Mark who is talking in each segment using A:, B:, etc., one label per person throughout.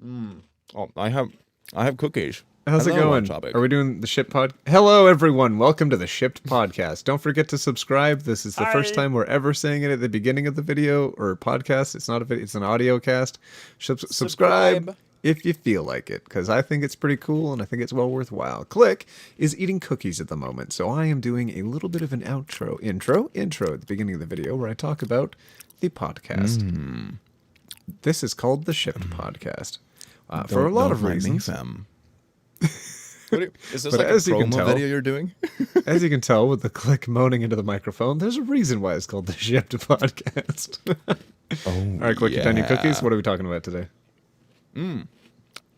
A: Oh, I have cookies.
B: How's it
A: Hello,
B: going?
A: Topic.
B: Are we doing the Shipped Pod? Hello, everyone. Welcome to the Shipped Podcast. Don't forget to subscribe. This is the first time we're ever saying it at the beginning of the video or podcast. It's not a video, it's an audio cast. Subscribe if you feel like it, because I think it's pretty cool and I think it's well worthwhile. Click is eating cookies at the moment, so I am doing a little bit of an intro at the beginning of the video where I talk about the podcast. This is called the Shipped Podcast. For a lot of reasons.
A: Is this
B: But
A: like a
B: as you can
A: promo
B: tell-
A: video you're doing?
B: As you can tell with the click moaning into the microphone, there's a reason why it's called the Shipped Podcast. All right, Click, you done your cookies? What are we talking about today?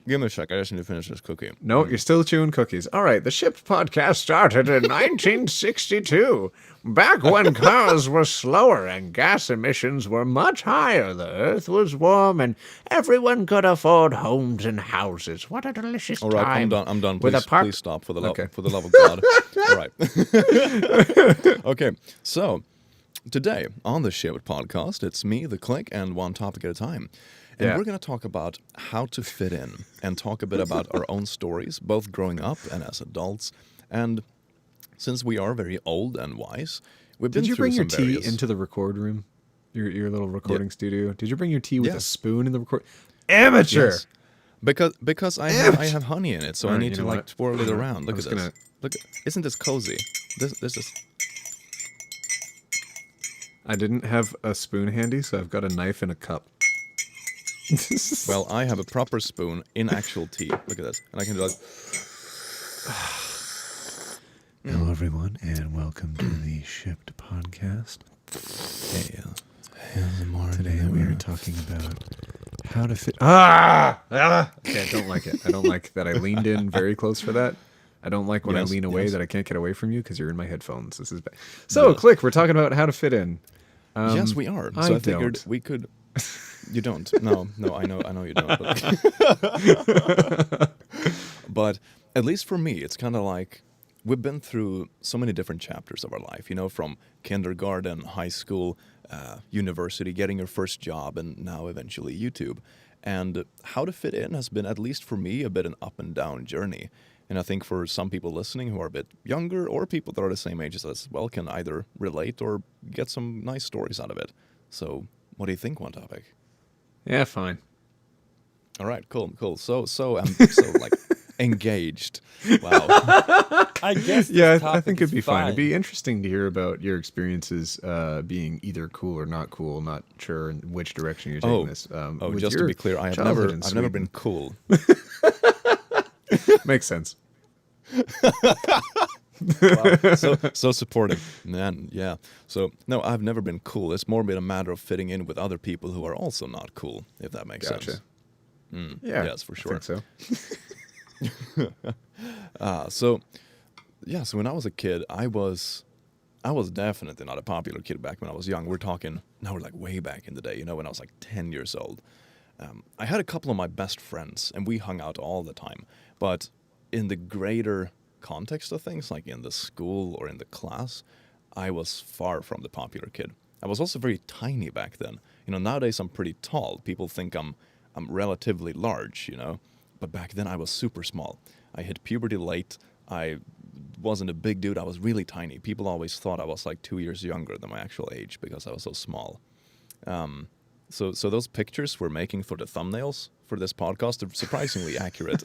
A: Give me a sec. I just need to finish this cookie.
B: No, you're still chewing cookies. All right, the Shipped Podcast started in 1962. Back when cars were slower and gas emissions were much higher, the earth was warm and everyone could afford homes and houses. What a delicious
A: All right,
B: time.
A: I'm done. I'm done.
B: With
A: Please,
B: a park-
A: please stop for the love
B: Okay.
A: of God. All right. Okay. So today on the Shipped Podcast, it's me, the Click, and one topic at a time. And
B: Yeah.
A: we're going to talk about how to fit in and talk a bit about our own stories, both growing up and as adults. And since we are very old and wise, we've been
B: Did you
A: through
B: bring your
A: some
B: tea
A: various...
B: into the record room? Your little recording studio? Did you bring your tea with a
A: Yes.
B: spoon in the record? Amateur!
A: Yes. Because I have honey in it, so I
B: Alright,
A: need
B: you
A: to
B: know
A: like
B: what?
A: twirl it around. Look
B: I
A: at
B: was
A: this.
B: gonna-
A: Look, isn't this cozy? This is...
B: I didn't have a spoon handy, so I've got a knife and a cup.
A: Well, I have a proper spoon in actual tea. Look at this. And I can do like...
B: Hello, everyone, and welcome to the Shipped Podcast.
A: Hey, in the morning.
B: Today we are talking about how to fit. Okay, I don't like it. I don't like that I leaned in very close for that. I don't like when
A: Yes,
B: I lean away
A: yes.
B: that I can't get away from you because you're in my headphones. This is bad. So,
A: Yes.
B: Click, we're talking about how to fit in.
A: Yes, we are. So I figured
B: don't.
A: we could... You don't. No, I know you don't. But at least for me, it's kind of like we've been through so many different chapters of our life, you know, from kindergarten, high school, university, getting your first job, and now eventually YouTube. And how to fit in has been, at least for me, a bit an up and down journey. And I think for some people listening who are a bit younger or people that are the same age as us, well, can either relate or get some nice stories out of it. So what do you think, One Topic?
B: Yeah, fine.
A: All right, cool. So like engaged. Wow.
C: I guess.
B: Yeah,
C: this
B: I
C: topic
B: think
C: is
B: it'd be fine. It'd be interesting to hear about your experiences being either cool or not cool. Not sure in which direction you're taking this. With
A: Just to
B: your
A: be clear, I've
B: childhood
A: never
B: in
A: been cool.
B: Sweden. Makes sense.
A: Wow. So supportive, man. Yeah. So no, I've never been cool. It's more been a matter of fitting in with other people who are also not cool, if that makes
B: Gotcha.
A: sense.
B: Yeah,
A: yes, for sure.
B: I think
A: So when I was a kid, I was definitely not a popular kid back when I was young. We're talking now, we're like way back in the day, you know, when I was like 10 years old. I had a couple of my best friends, and we hung out all the time. But in the greater context of things, like in the school or in the class, I was far from the popular kid. I was also very tiny back then. You know, nowadays I'm pretty tall. People think I'm relatively large, you know. But back then I was super small. I hit puberty late. I wasn't a big dude. I was really tiny. People always thought I was like 2 years younger than my actual age because I was so small. So those pictures we're making for the thumbnails for this podcast are surprisingly accurate.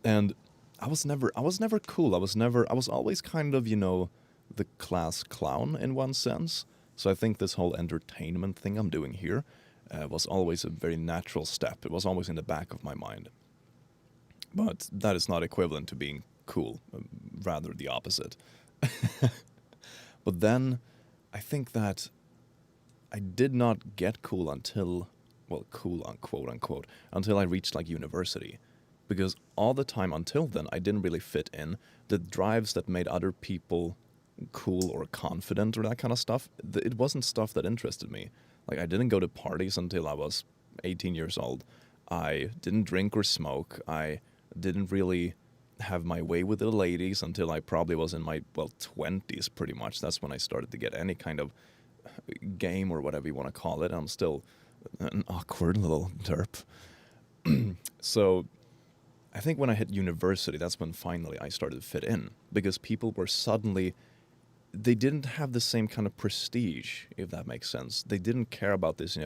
A: And I was never cool. I was always kind of, you know, the class clown in one sense. So I think this whole entertainment thing I'm doing here was always a very natural step. It was always in the back of my mind. But that is not equivalent to being cool, rather the opposite. But then I think that I did not get cool until, well, cool unquote, until I reached like university. Because all the time until then, I didn't really fit in. The drives that made other people cool or confident or that kind of stuff, it wasn't stuff that interested me. Like, I didn't go to parties until I was 18 years old. I didn't drink or smoke. I didn't really have my way with the ladies until I probably was in my, 20s pretty much. That's when I started to get any kind of game or whatever you want to call it. I'm still an awkward little derp. So I think when I hit university, that's when finally I started to fit in, because people were suddenly, they didn't have the same kind of prestige, if that makes sense. They didn't care about this,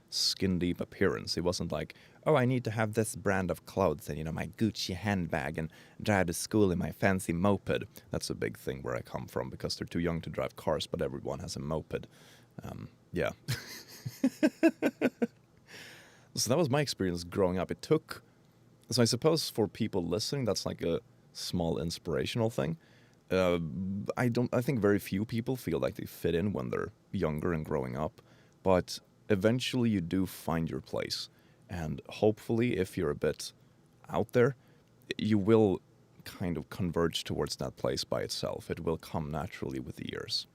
A: skin deep appearance. It wasn't like, oh, I need to have this brand of clothes and, my Gucci handbag and drive to school in my fancy moped. That's a big thing where I come from, because they're too young to drive cars, but everyone has a moped. Yeah. So that was my experience growing up. So I suppose for people listening, that's like a small inspirational thing. I think very few people feel like they fit in when they're younger and growing up, but eventually you do find your place. And hopefully, if you're a bit out there, you will kind of converge towards that place by itself. It will come naturally with the years.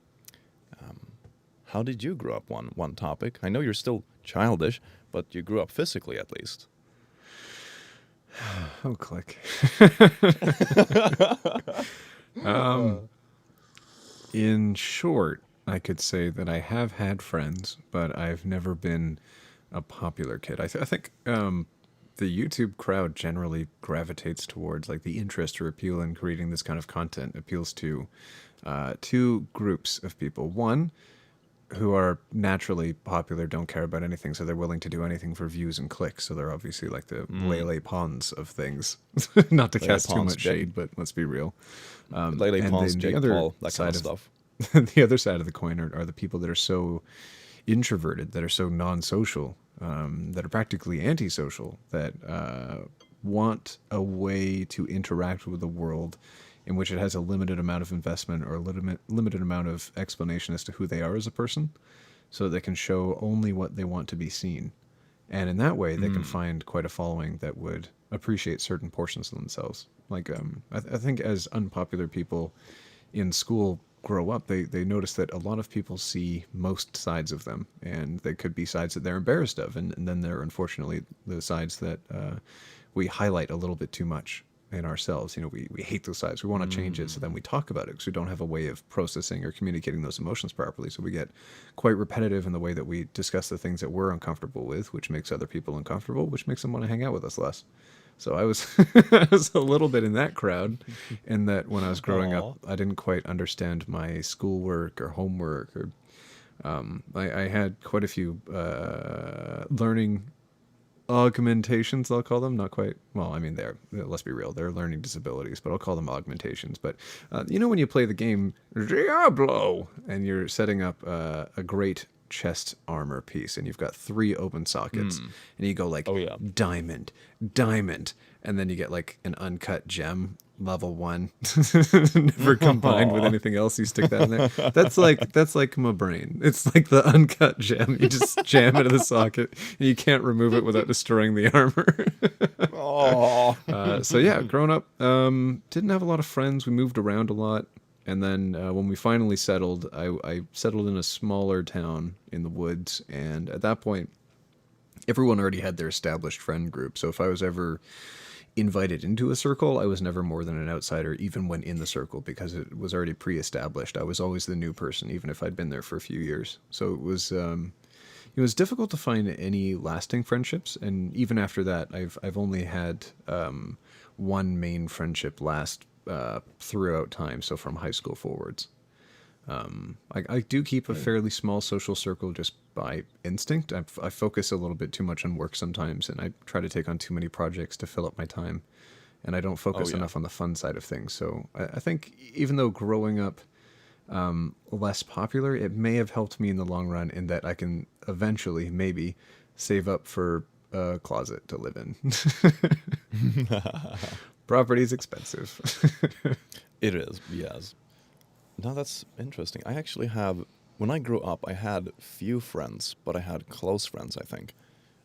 A: How did you grow up? One topic. I know you're still childish, but you grew up physically at least.
B: Oh, click. In short, I could say that I have had friends, but I've never been a popular kid. I think the YouTube crowd generally gravitates towards, like, the interest or appeal in creating this kind of content appeals to two groups of people. One, who are naturally popular, don't care about anything, so they're willing to do anything for views and clicks. So they're obviously like the Lele Pons of things. Not to
A: Lele
B: cast too
A: Pons,
B: much shade, but let's be real.
A: Lele
B: and
A: Pons,
B: then
A: Jake Paul, that kind of stuff.
B: The other side of the coin are the people that are so introverted, that are so non-social, that are practically antisocial, that want a way to interact with the world in which it has a limited amount of investment or a limited amount of explanation as to who they are as a person, so they can show only what they want to be seen. And in that way, they can find quite a following that would appreciate certain portions of themselves. Like, I think as unpopular people in school grow up, they notice that a lot of people see most sides of them, and they could be sides that they're embarrassed of, and then there are unfortunately the sides that we highlight a little bit too much in ourselves. We hate those sides. We want to change it, so then we talk about it because we don't have a way of processing or communicating those emotions properly. So we get quite repetitive in the way that we discuss the things that we're uncomfortable with, which makes other people uncomfortable, which makes them want to hang out with us less. So I was I was a little bit in that crowd, in that when I was growing up, I didn't quite understand my schoolwork or homework, or I had quite a few learning augmentations, I'll call them. Not quite, well, I mean, let's be real, they're learning disabilities, but I'll call them augmentations. But when you play the game Diablo and you're setting up a great chest armor piece, and you've got 3 open sockets, and you go like,
A: Oh, yeah.
B: diamond, and then you get like an uncut gem, level 1, never combined with anything else. You stick that in there. That's like my brain. It's like the uncut gem. You just jam it in the socket, and you can't remove it without destroying the armor. So yeah, growing up, didn't have a lot of friends. We moved around a lot. And then when we finally settled, I settled in a smaller town in the woods. And at that point, everyone already had their established friend group. So if I was ever invited into a circle, I was never more than an outsider, even when in the circle, because it was already pre-established. I was always the new person, even if I'd been there for a few years. So it was difficult to find any lasting friendships. And even after that, I've only had one main friendship last throughout time, so from high school forwards. I do keep a fairly small social circle just by instinct. I focus a little bit too much on work sometimes, and I try to take on too many projects to fill up my time, and I don't focus enough on the fun side of things. So I think even though growing up less popular, it may have helped me in the long run, in that I can eventually maybe save up for a closet to live in. Property's expensive.
A: It is, yes. Now that's interesting. I actually when I grew up, I had few friends, but I had close friends, I think.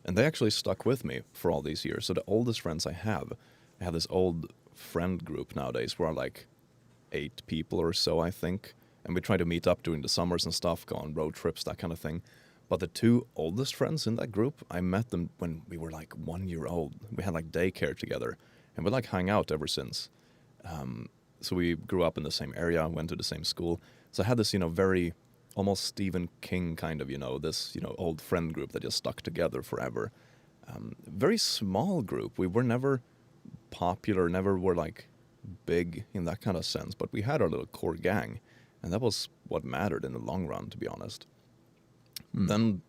A: And they actually stuck with me for all these years. So the oldest friends I have this old friend group nowadays. We're like 8 people or so, I think. And we try to meet up during the summers and stuff, go on road trips, that kind of thing. But the 2 oldest friends in that group, I met them when we were like 1 year old. We had like daycare together. And we like hung out ever since. So we grew up in the same area, went to the same school. So I had this, very almost Stephen King kind of, this, old friend group that just stuck together forever. Very small group. We were never popular, never were like big in that kind of sense, but we had our little core gang, and that was what mattered in the long run, to be honest. Then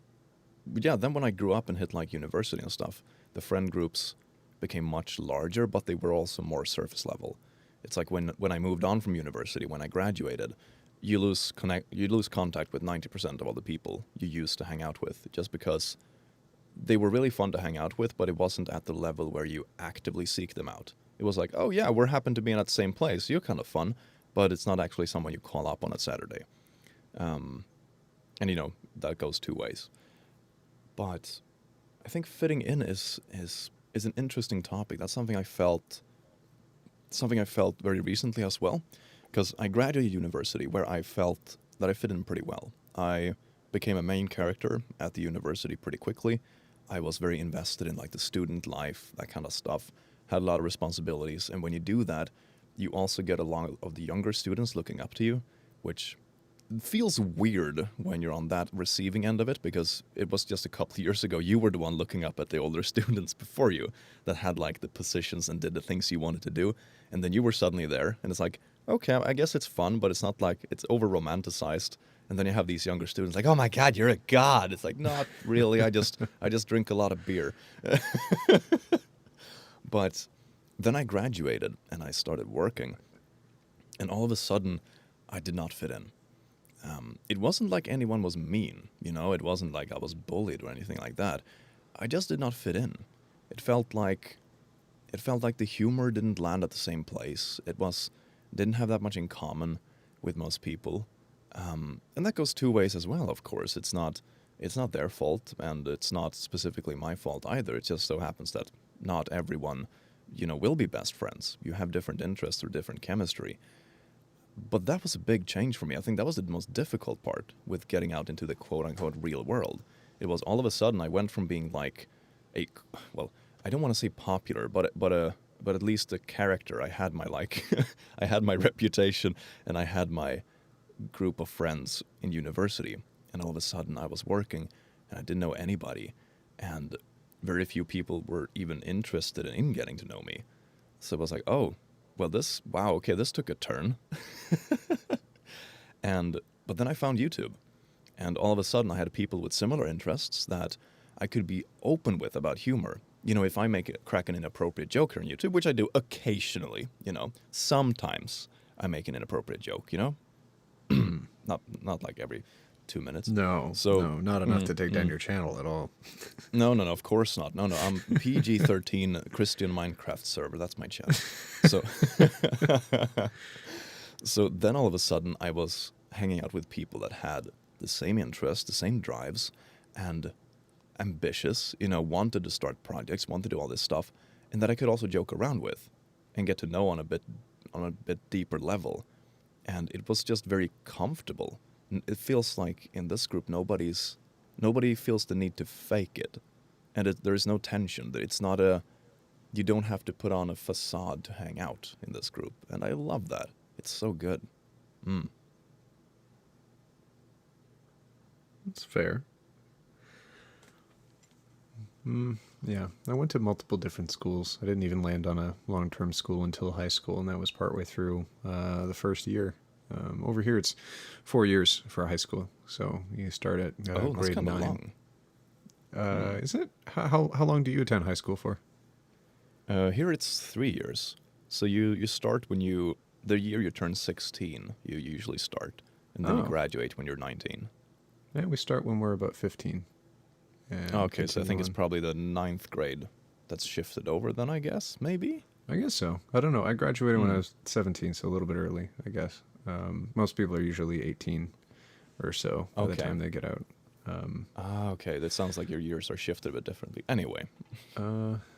A: when I grew up and hit like university and stuff, the friend groups became much larger, but they were also more surface level. It's like when I moved on from university, when I graduated, you lose contact with 90% of all the people you used to hang out with, just because they were really fun to hang out with, but it wasn't at the level where you actively seek them out. It was like, oh yeah, we're happen to be in that same place, you're kind of fun, but it's not actually someone you call up on a Saturday. And that goes two ways. But I think fitting in is an interesting topic. That's something I felt very recently as well, because I graduated university where I felt that I fit in pretty well. I became a main character at the university pretty quickly. I was very invested in like the student life, that kind of stuff, had a lot of responsibilities, and when you do that, you also get a lot of the younger students looking up to you, which feels weird when you're on that receiving end of it, because it was just a couple of years ago you were the one looking up at the older students before you that had like the positions and did the things you wanted to do, and then you were suddenly there, and it's like, okay, I guess it's fun, but it's not like it's over romanticized. And then you have these younger students like, oh my God, you're a god. It's like, not really. I just drink a lot of beer. But then I graduated and I started working, and all of a sudden I did not fit in. It wasn't like anyone was mean, it wasn't like I was bullied or anything like that. I just did not fit in. It felt like the humor didn't land at the same place. Didn't have that much in common with most people. And that goes two ways as well, of course. It's not their fault, and it's not specifically my fault either. It just so happens that not everyone, will be best friends. You have different interests or different chemistry. But that was a big change for me. I think that was the most difficult part with getting out into the quote-unquote real world. It was all of a sudden I went from being like I don't want to say popular, but at least a character. I had my I had my reputation, and I had my group of friends in university, and all of a sudden I was working and I didn't know anybody, and very few people were even interested in getting to know me. So it was like, oh, well, this took a turn. But then I found YouTube, and all of a sudden I had people with similar interests that I could be open with about humor. If I crack an inappropriate joke here on YouTube, which I do occasionally, sometimes I make an inappropriate joke, not like every 2 minutes.
B: No, not enough to take down your channel at all.
A: No, of course not. No, I'm PG-13 Christian Minecraft server. That's my channel. So then all of a sudden I was hanging out with people that had the same interests, the same drives, and ambitious, wanted to start projects, wanted to do all this stuff, and that I could also joke around with and get to know on a bit deeper level. And it was just very comfortable. It feels like in this group nobody feels the need to fake it, and there is no tension. It's not you don't have to put on a facade to hang out in this group, and I love that. It's so good.
B: That's fair. Yeah, I went to multiple different schools. I didn't even land on a long-term school until high school, and that was partway through the first year. Over here, it's 4 years for high school, so you start at grade
A: that's kind
B: 9.
A: of long.
B: Is it? How long do you attend high school for?
A: Here it's 3 years. So you start the year you turn 16, you usually start, and then you graduate when you're 19.
B: Yeah, we start when we're about 15.
A: Okay, so I think it's probably the 9th grade that's shifted over then, I guess, maybe?
B: I guess so. I don't know. I graduated when I was 17, so a little bit early, I guess. Most people are usually 18 or so by the time they get out.
A: Okay, that sounds like your years are shifted a bit differently. Anyway.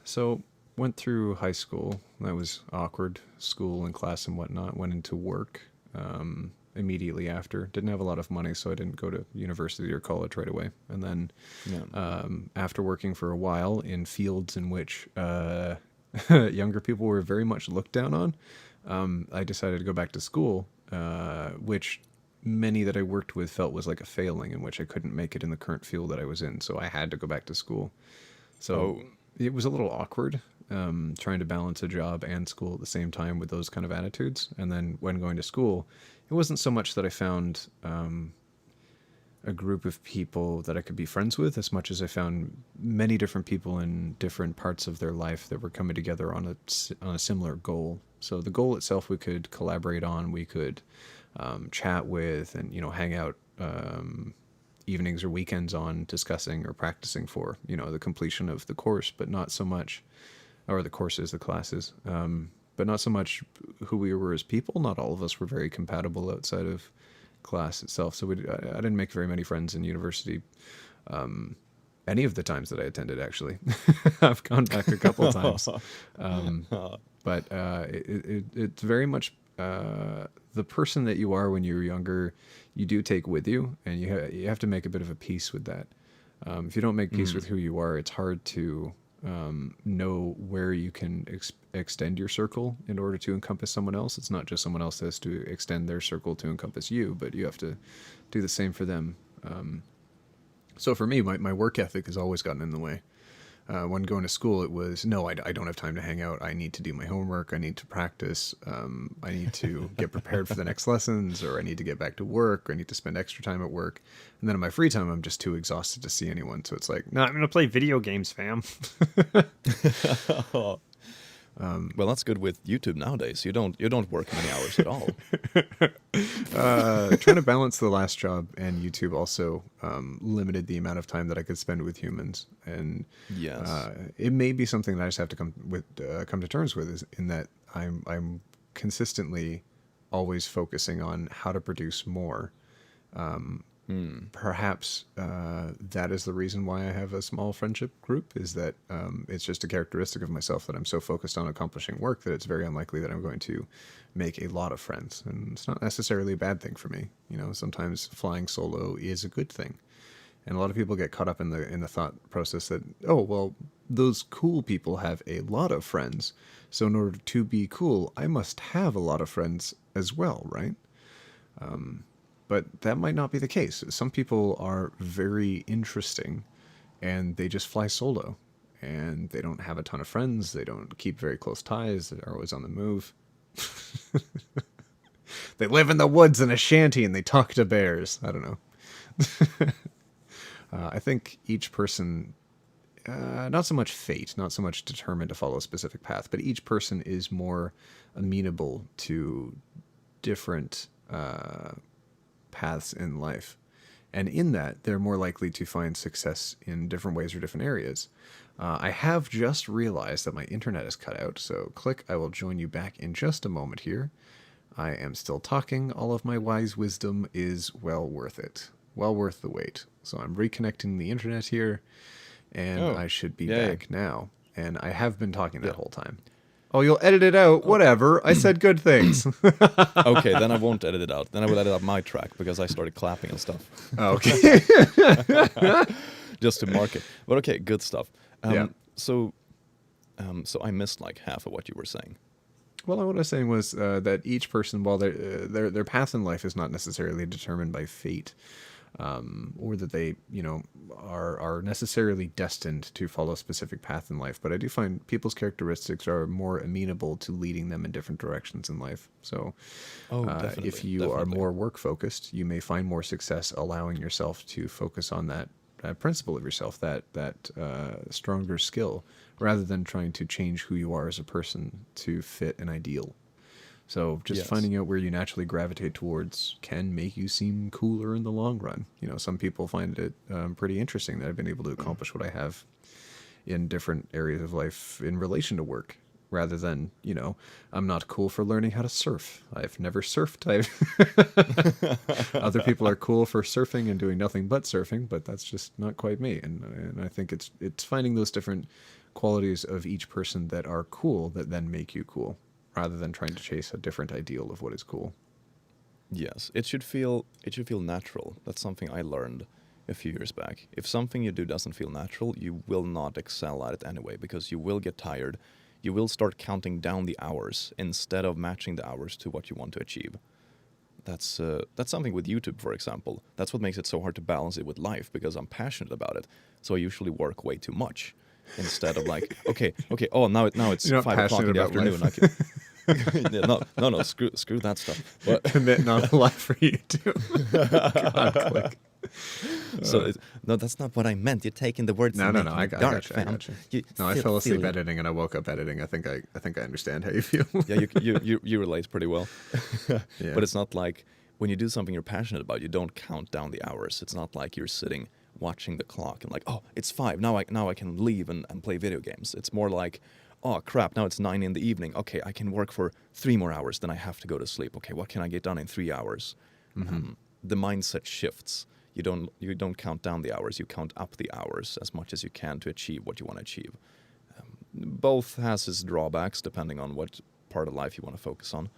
B: So went through high school. That was awkward, school and class and whatnot. Went into work immediately after. Didn't have a lot of money, so I didn't go to university or college right away. And then after working for a while in fields in which younger people were very much looked down on, I decided to go back to school, which many that I worked with felt was like a failing, in which I couldn't make it in the current field that I was in, so I had to go back to school. So
A: Oh.
B: it was a little awkward, trying to balance a job and school at the same time with those kind of attitudes. And then when going to school, it wasn't so much that I found a group of people that I could be friends with, as much as I found many different people in different parts of their life that were coming together on a similar goal. So the goal itself we could collaborate on, we could chat with, and hang out evenings or weekends on discussing or practicing for the completion of the course, but not so much, or the courses, the classes, but not so much who we were as people. Not all of us were very compatible outside of class itself, so I didn't make very many friends in university, any of the times that I attended, actually. I've gone back a couple of times, but it's very much the person that you are when you're younger, you do take with you, and you have to make a bit of a peace with that. If you don't make peace with who you are, it's hard to know where you can extend your circle in order to encompass someone else. It's not just someone else that has to extend their circle to encompass you, but you have to do the same for them. So for me, my work ethic has always gotten in the way. When going to school, it was, no, I don't have time to hang out. I need to do my homework. I need to practice. I need to get prepared for the next lessons, or I need to get back to work. Or I need to spend extra time at work. And then in my free time, I'm just too exhausted to see anyone. So it's like,
C: No, I'm going to play video games, fam.
A: Well, that's good with YouTube nowadays. You don't work many hours at all.
B: Trying to balance the last job and YouTube also limited the amount of time that I could spend with humans. And
A: Yes.
B: it may be something that I just have to come to terms with, is in that I'm consistently always focusing on how to produce more. Perhaps that is the reason why I have a small friendship group, is that it's just a characteristic of myself that I'm so focused on accomplishing work that it's very unlikely that I'm going to make a lot of friends. And it's not necessarily a bad thing for me. Sometimes flying solo is a good thing. And a lot of people get caught up in the thought process that, oh, well, those cool people have a lot of friends, so in order to be cool, I must have a lot of friends as well, right? But that might not be the case. Some people are very interesting, and they just fly solo, and they don't have a ton of friends. They don't keep very close ties. They're always on the move. They live in the woods in a shanty, and they talk to bears. I don't know. I think each person, not so much fate, not so much determined to follow a specific path, but each person is more amenable to different paths in life. And in that, they're more likely to find success in different ways or different areas. I have just realized that my internet is cut out, so click, I will join you back in just a moment here. I am still talking. All of my wise wisdom is well worth it. Well worth the wait. So I'm reconnecting the internet here, and I should be back now. And I have been talking that whole time. Oh, you'll edit it out? Whatever. I said good things.
A: Okay, then I won't edit it out. Then I will edit out my track because I started clapping and stuff.
B: Oh, okay.
A: Just to mark it. But okay, good stuff.
B: Yeah.
A: So I missed like half of what you were saying.
B: Well, what I was saying was that each person, while their path in life is not necessarily determined by fate, or that they, are necessarily destined to follow a specific path in life. But I do find people's characteristics are more amenable to leading them in different directions in life. So if you are more work focused, you may find more success allowing yourself to focus on that principle of yourself, that stronger skill, rather than trying to change who you are as a person to fit an ideal. So just finding out where you naturally gravitate towards can make you seem cooler in the long run. Some people find it pretty interesting that I've been able to accomplish what I have in different areas of life in relation to work, rather than, I'm not cool for learning how to surf. I've never surfed. Other people are cool for surfing and doing nothing but surfing, but that's just not quite me. And I think it's finding those different qualities of each person that are cool that then make you cool, rather than trying to chase a different ideal of what is cool.
A: Yes, it should feel natural. That's something I learned a few years back. If something you do doesn't feel natural, you will not excel at it anyway, because you will get tired. You will start counting down the hours instead of matching the hours to what you want to achieve. that's something with YouTube, for example. That's what makes it so hard to balance it with life because I'm passionate about it. So I usually work way too much instead of like, okay. Oh, now it's
B: You're not
A: 5 o'clock in
B: passionate
A: the
B: about
A: afternoon.
B: life.
A: I can. No, screw that stuff. But
B: Commit not a life for YouTube. God, click.
A: so no, that's not what I meant. You're taking the words.
B: No,
A: and
B: no,
A: making
B: no. I
A: it
B: got
A: dark,
B: you. I
A: fam.
B: got you. No, I fell asleep editing and I woke up editing. I think I understand how you feel.
A: Yeah, you relate pretty well.
B: Yeah.
A: But it's not like when you do something you're passionate about, you don't count down the hours. It's not like you're sitting watching the clock and like, oh, it's 5 now. I can leave and play video games. It's more like, oh crap, now it's 9 in the evening. Okay, I can work for 3 more hours. Then I have to go to sleep. Okay, what can I get done in 3 hours? The mindset shifts. You don't count down the hours. You count up the hours as much as you can to achieve what you want to achieve. Both has its drawbacks depending on what part of life you want to focus on.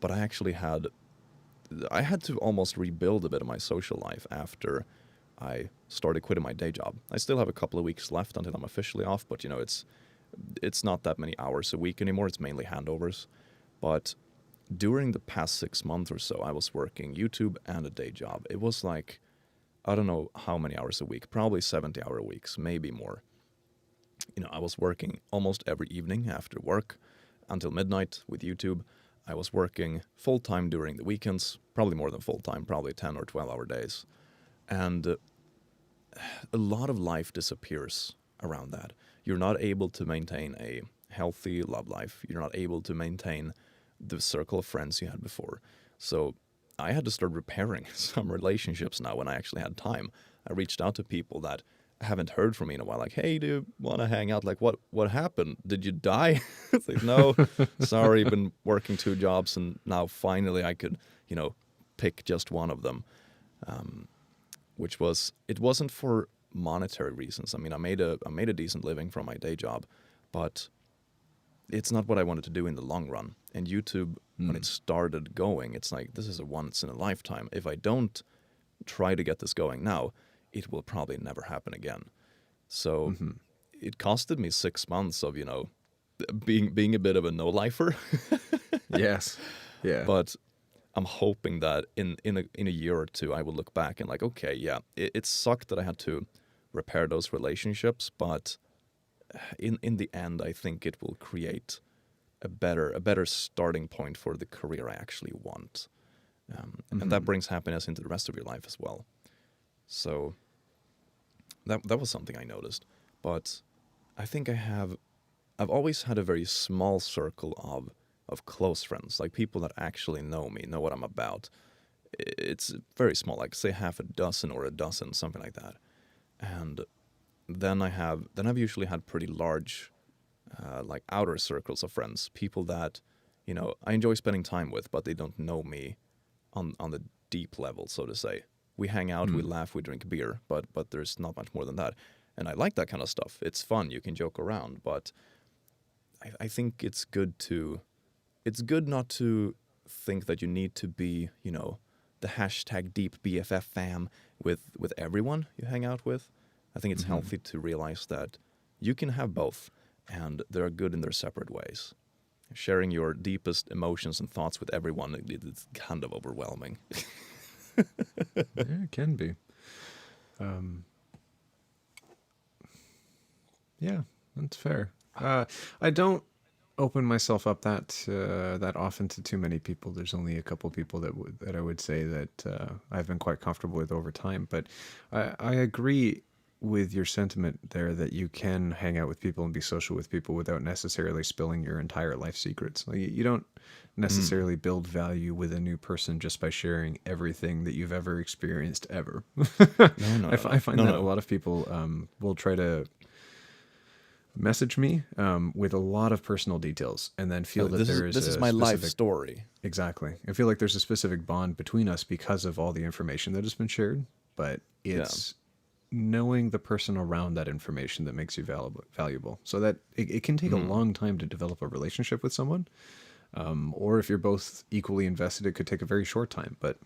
A: But I actually had to almost rebuild a bit of my social life after I started quitting my day job. I still have a couple of weeks left until I'm officially off, but it's not that many hours a week anymore. It's mainly handovers. But during the past 6 months or so, I was working YouTube and a day job. It was like, I don't know how many hours a week, probably 70-hour weeks, maybe more. I was working almost every evening after work until midnight with YouTube. I was working full-time during the weekends, probably more than full-time, probably 10 or 12-hour days. And a lot of life disappears around that. You're not able to maintain a healthy love life. You're not able to maintain the circle of friends you had before. So I had to start repairing some relationships now when I actually had time. I reached out to people that haven't heard from me in a while, like, hey, do you want to hang out? Like, what happened? Did you die? It's like, no, sorry, been working 2 jobs and now finally I could, pick just one of them. It wasn't for monetary reasons. I mean, I made a decent living from my day job, but it's not what I wanted to do in the long run. And YouTube, when it started going, it's like, this is a once in a lifetime. If I don't try to get this going now, it will probably never happen again. So it costed me 6 months of, being a bit of a no-lifer.
B: Yes. Yeah.
A: But I'm hoping that in a year or two, I will look back and like, okay, yeah, it sucked that I had to repair those relationships, but in the end, I think it will create a better starting point for the career I actually want, and that brings happiness into the rest of your life as well. So that was something I noticed, but I think I've always had a very small circle of close friends, like people that actually know me, know what I'm about. It's very small, like say half a dozen or a dozen, something like that. And then I've usually had pretty large, like outer circles of friends, people that, I enjoy spending time with, but they don't know me on the deep level, so to say. We hang out, we laugh, we drink beer, but there's not much more than that. And I like that kind of stuff. It's fun, you can joke around, but I think it's good not to think that you need to be, the hashtag deep BFF fam with everyone you hang out with. I think it's healthy to realize that you can have both, and they're good in their separate ways. Sharing your deepest emotions and thoughts with everyone, it's kind of overwhelming.
B: Yeah, it can be. Yeah, that's fair. I don't open myself up that often to too many people. There's only a couple people that I would say that I've been quite comfortable with over time. But I agree with your sentiment there that you can hang out with people and be social with people without necessarily spilling your entire life secrets. Like, you don't necessarily build value with a new person just by sharing everything that you've ever experienced ever. I find that a lot of people will try to message me with a lot of personal details and then feel that
A: this is my life story.
B: Exactly. I feel like there's a specific bond between us because of all the information that has been shared, but it's knowing the person around that information that makes you valuable. So that it can take a long time to develop a relationship with someone, or if you're both equally invested, it could take a very short time. But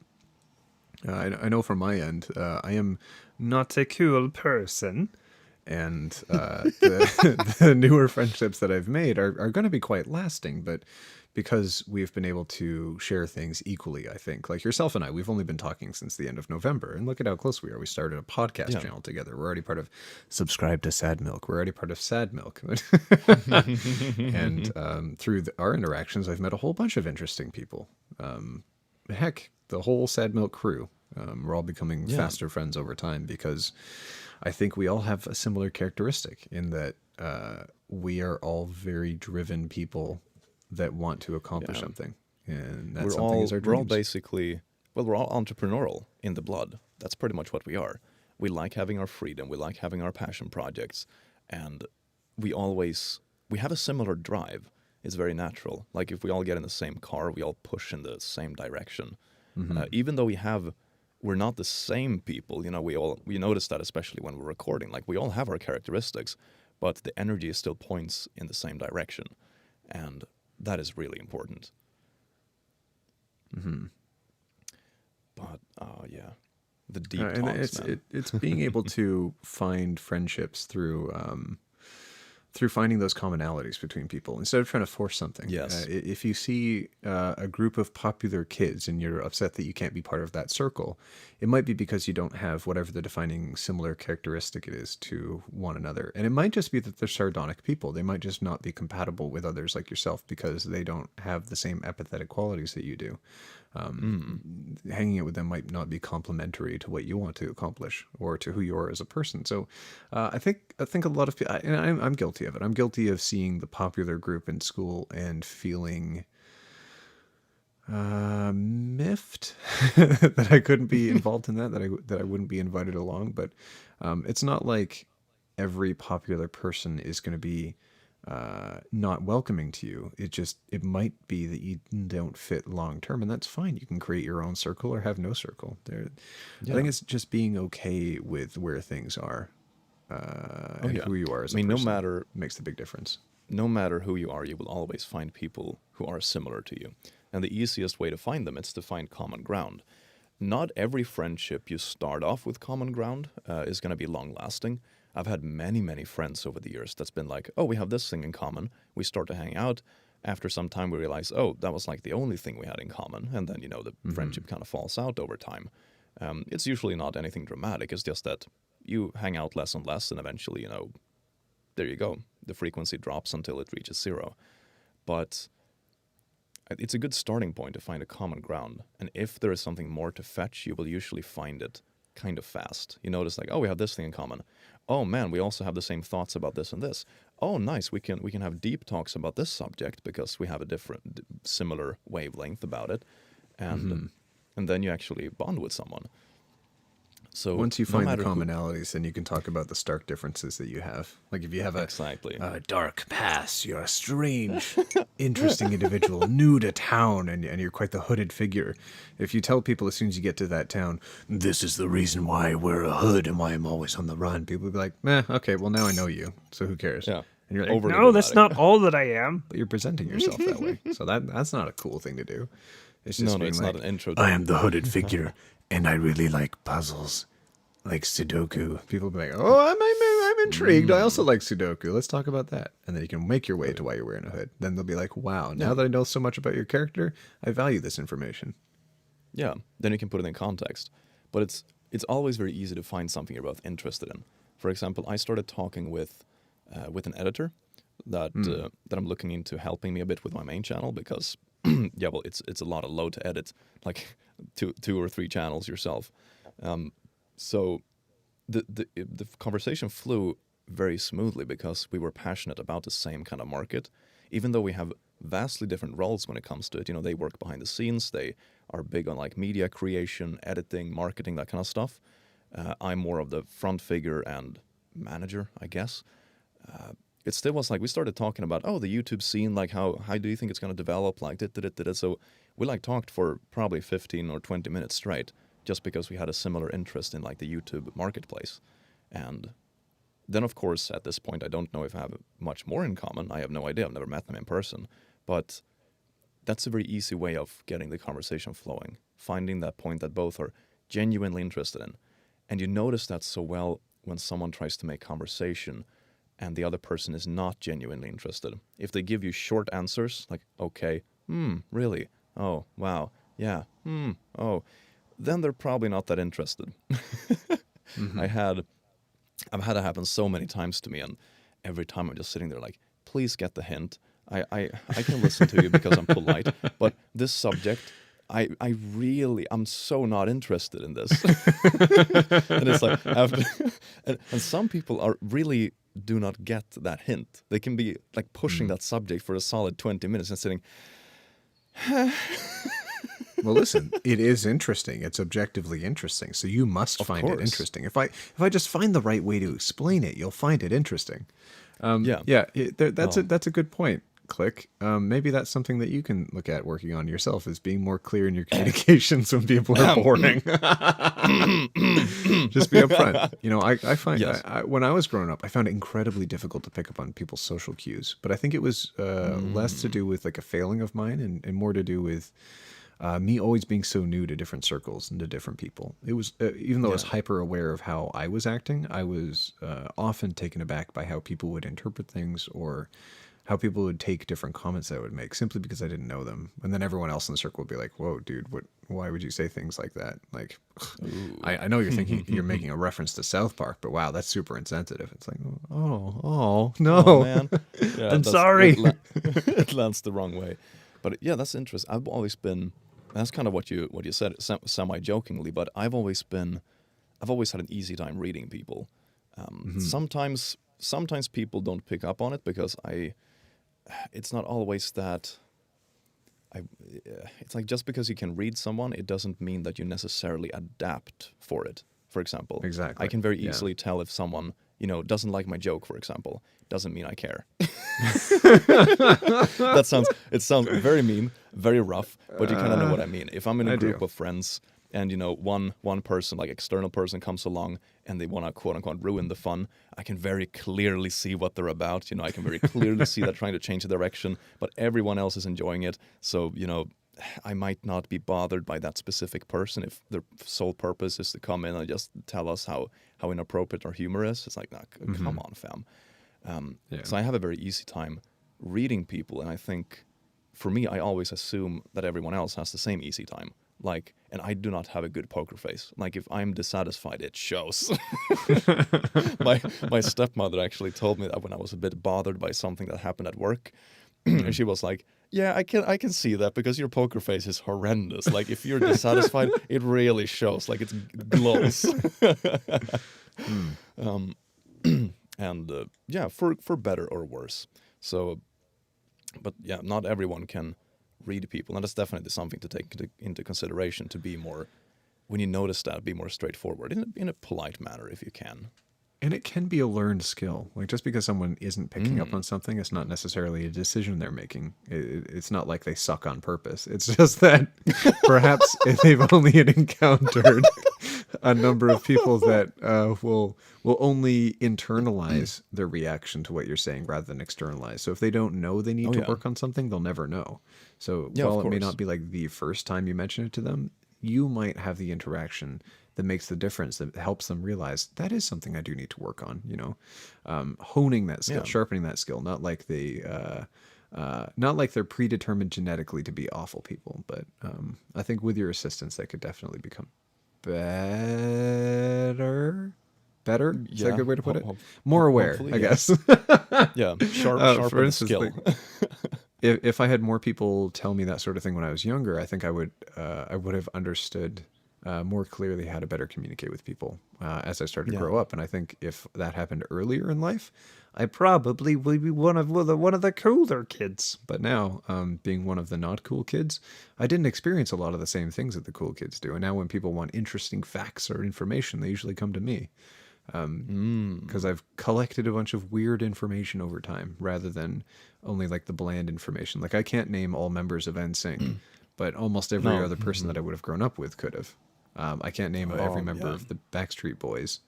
B: I know from my end, I am
C: Not a cool person.
B: And the newer friendships that I've made are going to be quite lasting, but because we've been able to share things equally, I think. Like yourself and I, we've only been talking since the end of November, and look at how close we are. We started a podcast
A: Yeah.
B: channel together. We're already part of Subscribe to Sad Milk. We're already part of Sad Milk. And through our interactions, I've met a whole bunch of interesting people. Heck, the whole Sad Milk crew. We're all becoming faster friends over time because I think we all have a similar characteristic in that we are all very driven people that want to accomplish something, and that something is our
A: we're all
B: dreams.
A: basically, well, we're all entrepreneurial in the blood. That's pretty much what we are. We like having our freedom. We like having our passion projects, and we have a similar drive. It's very natural. Like if we all get in the same car, we all push in the same direction. Even though we're not the same people. You know, we notice that especially when we're recording. Like we all have our characteristics, but the energy still points in the same direction, and that is really important. But yeah, the deep
B: And
A: talks, man.
B: it's being able to find friendships through finding those commonalities between people instead of trying to force something.
A: Yes.
B: If you see a group of popular kids and you're upset that you can't be part of that circle, it might be because you don't have whatever the defining similar characteristic it is to one another. And it might just be that they're sardonic people. They might just not be compatible with others like yourself because they don't have the same empathetic qualities that you do. Hanging out with them might not be complementary to what you want to accomplish or to who you are as a person. So I think a lot of people, and I'm guilty of it. I'm guilty of seeing the popular group in school and feeling miffed that I couldn't be involved in that I wouldn't be invited along. But it's not like every popular person is going to be not welcoming to you. It might be that you don't fit long term, and that's fine. You can create your own circle or have no circle. I think it's just being okay with where things are and who you are as a person.
A: no matter
B: makes the big difference.
A: no matter who you are, you will always find people who are similar to you. And the easiest way to find them is to find common ground. Not every friendship you start off with common ground is going to be long lasting. I've had many, many friends over the years that's been like, oh, we have this thing in common. We start to hang out. After some time, we realize, oh, that was like the only thing we had in common. And then, the friendship kind of falls out over time. It's usually not anything dramatic. It's just that you hang out less and less, and eventually, there you go. The frequency drops until it reaches zero. But it's a good starting point to find a common ground. And if there is something more to fetch, you will usually find it kind of fast. You notice like, oh, we have this thing in common. Oh man, we also have the same thoughts about this and this. Oh, nice. We can have deep talks about this subject because we have a similar wavelength about it. And then you actually bond with someone. So
B: Once you
A: no
B: find the
A: matter who-
B: commonalities, then you can talk about the stark differences that you have. Like if you have
A: Exactly.
B: a dark past, you're a strange, interesting individual, new to town, and you're quite the hooded figure. If you tell people as soon as you get to that town, this is the reason why I wear a hood and why I'm always on the run, people will be like, okay, well now I know you, so who cares?
A: Yeah.
B: And you're like,
A: Overly
C: No, that's
A: dramatic.
C: not all that I am.
B: but you're presenting yourself that way. So that's not a cool thing to do. It's just
A: No,
B: being
A: it's
B: like,
A: not an intro.
B: I am the hooded figure, and I really like puzzles, like Sudoku. People be like, oh, I'm intrigued. I also like Sudoku. Let's talk about that. And then you can make your way to why you're wearing a hood. Then they'll be like, wow, now that I know so much about your character, I value this information.
A: Yeah, then you can put it in context. But it's always very easy to find something you're both interested in. For example, I started talking with an editor that I'm looking into helping me a bit with my main channel because it's a lot of load to edit, like two or three channels yourself. So the conversation flew very smoothly because we were passionate about the same kind of market, even though we have vastly different roles when it comes to it. They work behind the scenes. They are big on like media creation, editing, marketing, that kind of stuff. I'm more of the front figure and manager, I guess. It still was like we started talking about, the YouTube scene, like how do you think it's going to develop, like so we like talked for probably 15 or 20 minutes straight just because we had a similar interest in like the YouTube marketplace. And then of course at this point I don't know if I have much more in common. I have no idea. I've never met them in person, but that's a very easy way of getting the conversation flowing, finding that point that both are genuinely interested in. And you notice that so well when someone tries to make conversation and the other person is not genuinely interested. If they give you short answers, like, okay, really? Oh, wow, yeah, oh, then they're probably not that interested. I've had it happen so many times to me, and every time I'm just sitting there like, please get the hint. I can listen to you because I'm polite, but this subject, I'm so not interested in this. And it's like, and some people are really do not get that hint. They can be like pushing that subject for a solid 20 minutes and sitting.
B: Well, listen, it is interesting. It's objectively interesting, so you must find it interesting. If I just find the right way to explain it, you'll find it interesting. That's a good point. Click. Maybe that's something that you can look at working on yourself, is being more clear in your communications when people are boring. Just be upfront. You know, I find when I was growing up, I found it incredibly difficult to pick up on people's social cues. But I think it was less to do with like a failing of mine and more to do with me always being so new to different circles and to different people. It was even though I was hyper aware of how I was acting, I was often taken aback by how people would interpret things or how people would take different comments that I would make simply because I didn't know them. And then everyone else in the circle would be like, whoa, dude, why would you say things like that? Like, I know you're thinking you're making a reference to South Park, but wow, that's super insensitive. It's like, oh no,
A: oh, man. Yeah,
B: I'm sorry.
A: It lands the wrong way. But yeah, that's interesting. I've always been, that's kind of what you said semi-jokingly, but I've always had an easy time reading people. Sometimes people don't pick up on it because it's not always that. It's like just because you can read someone, it doesn't mean that you necessarily adapt for it. For example,
B: exactly.
A: I can very easily tell if someone doesn't like my joke. For example, doesn't mean I care. It sounds very mean, very rough, but you kind of know what I mean. If I'm in a group of friends and one person, like external person, comes along and they want to quote unquote ruin the fun, I can very clearly see what they're about. I can very clearly see they're trying to change the direction, but everyone else is enjoying it. So I might not be bothered by that specific person if their sole purpose is to come in and just tell us how inappropriate our humor is. It's like, nah, come on, fam. So I have a very easy time reading people, and I think for me, I always assume that everyone else has the same easy time. Like, and I do not have a good poker face. Like, if I'm dissatisfied, it shows. My stepmother actually told me that when I was a bit bothered by something that happened at work, and she was like, "Yeah, I can see that because your poker face is horrendous. Like, if you're dissatisfied, it really shows. Like, it glows." For better or worse. So, but yeah, not everyone can read people, and that's definitely something to take into consideration, to be more, when you notice that, be more straightforward in a polite manner if you can.
B: And it can be a learned skill. Like, just because someone isn't picking up on something, it's not necessarily a decision they're making. It's not like they suck on purpose. It's just that perhaps if they've only encountered a number of people that will only internalize their reaction to what you're saying rather than externalize. So if they don't know they need to work on something, they'll never know. So while it may not be like the first time you mention it to them, you might have the interaction that makes the difference, that helps them realize that is something I do need to work on, honing that skill, sharpening that skill, not like they're predetermined genetically to be awful people. But I think with your assistance, they could definitely become better. Is that a good way to put it? More aware, I guess.
A: Sharpen
B: for instance,
A: skill.
B: If I had more people tell me that sort of thing when I was younger, I think I would have understood more clearly how to better communicate with people as I started to grow up. And I think if that happened earlier in life, I probably would be one of the cooler kids. But now, being one of the not cool kids, I didn't experience a lot of the same things that the cool kids do. And now when people want interesting facts or information, they usually come to me. Because I've collected a bunch of weird information over time rather than only like the bland information. Like, I can't name all members of NSYNC, but almost every other person that I would have grown up with could have. I can't name every member of the Backstreet Boys,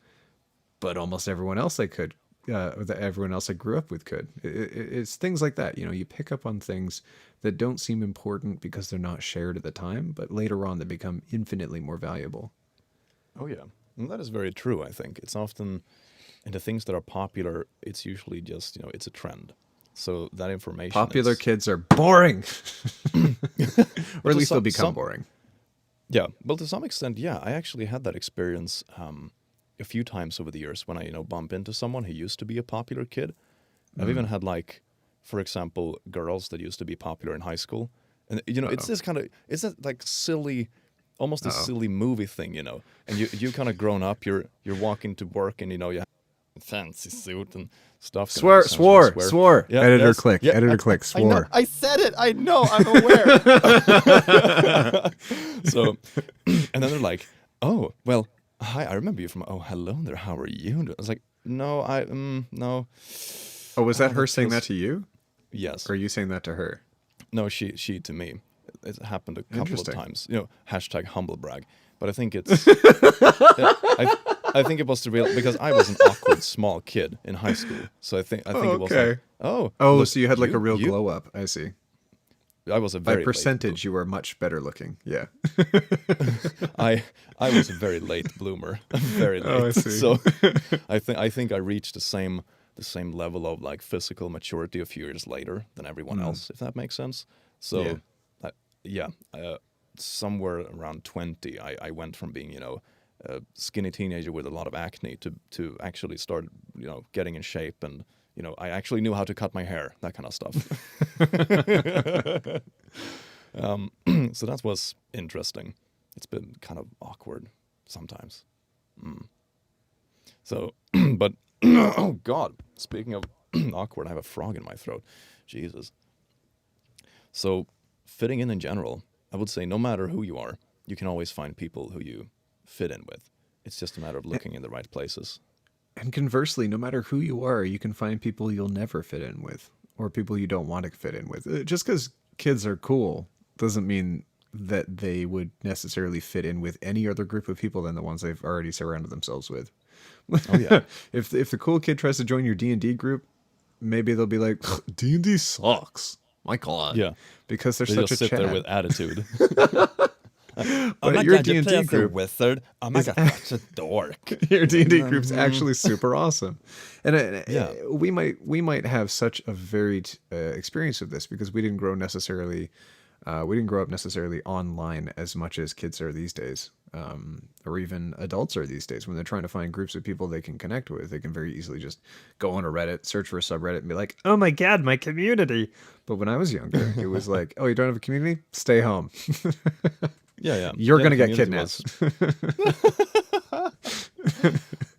B: but almost everyone else I could. Everyone else I grew up with could. It's things like that. You pick up on things that don't seem important because they're not shared at the time, but later on they become infinitely more valuable.
A: Oh yeah. And that is very true, I think. It's often, and the things that are popular, it's usually just, it's a trend. So that information.
B: Popular kids are boring. Or at least they'll become
A: some,
B: boring.
A: Yeah, well, to some extent, yeah. I actually had that experience a few times over the years when I, bump into someone who used to be a popular kid. I've even had like, for example, girls that used to be popular in high school, and it's this kind of, it's that like silly, almost a silly movie thing, and you kind of grown up, you're walking to work, and you have a fancy suit and stuff.
B: Swore.
A: Yeah,
B: Editor
A: yes.
B: click.
A: Yeah,
B: Editor click.
A: I know,
B: Swore.
A: I said it. I know. I'm aware. So, and then they're like, "Oh, well, hi. I remember you from. Oh, hello there. How are you?" I was like, "No, no."
B: Oh, was that her
A: that
B: saying
A: feels-
B: that to you?
A: Yes.
B: Or are you saying that to her?
A: No, she to me. It happened a couple of
B: Interesting.
A: times. Hashtag humble brag. But I think it's. I think it was the real because I was an awkward small kid in high school. So I think it was
B: okay.
A: like, oh.
B: Oh,
A: look,
B: so you had like a real glow up. I see.
A: I was a
B: By
A: very late
B: percentage, you were much better looking. Yeah.
A: I was a very late bloomer, very late.
B: Oh, I see.
A: So I think I reached the same level of like physical maturity a few years later than everyone else, if that makes sense. So somewhere around 20, I went from being a skinny teenager with a lot of acne to actually start getting in shape, and I actually knew how to cut my hair, that kind of stuff. So that was interesting. It's been kind of awkward sometimes. So, but oh God, speaking of awkward, I have a frog in my throat. Jesus. So, fitting in general, I would say no matter who you are, you can always find people who you fit in with. It's just a matter of looking in the right places.
B: And conversely, no matter who you are, you can find people you'll never fit in with, or people you don't want to fit in with. Just because kids are cool doesn't mean that they would necessarily fit in with any other group of people than the ones they've already surrounded themselves with.
A: Oh yeah.
B: If the cool kid tries to join your D&D group, maybe they'll be like, D&D sucks. My God.
A: Yeah.
B: Because they're
A: They
B: such
A: just
B: a
A: sit there
B: Chad.
A: with attitude.
B: But your D&D group,
A: wizard. Oh my God, such a dork.
B: your D&D group's actually super awesome. And
A: Yeah.
B: we might have such a varied experience of this because we didn't grow up necessarily online as much as kids are these days, or even adults are these days. When they're trying to find groups of people they can connect with, they can very easily just go on a Reddit, search for a subreddit, and be like,
C: Oh my God, my community.
B: but when I was younger, it was like, oh, you don't have a community? Stay home.
A: Yeah.
B: You're
A: Yeah,
B: going to
A: the
B: get
A: community
B: kidnapped.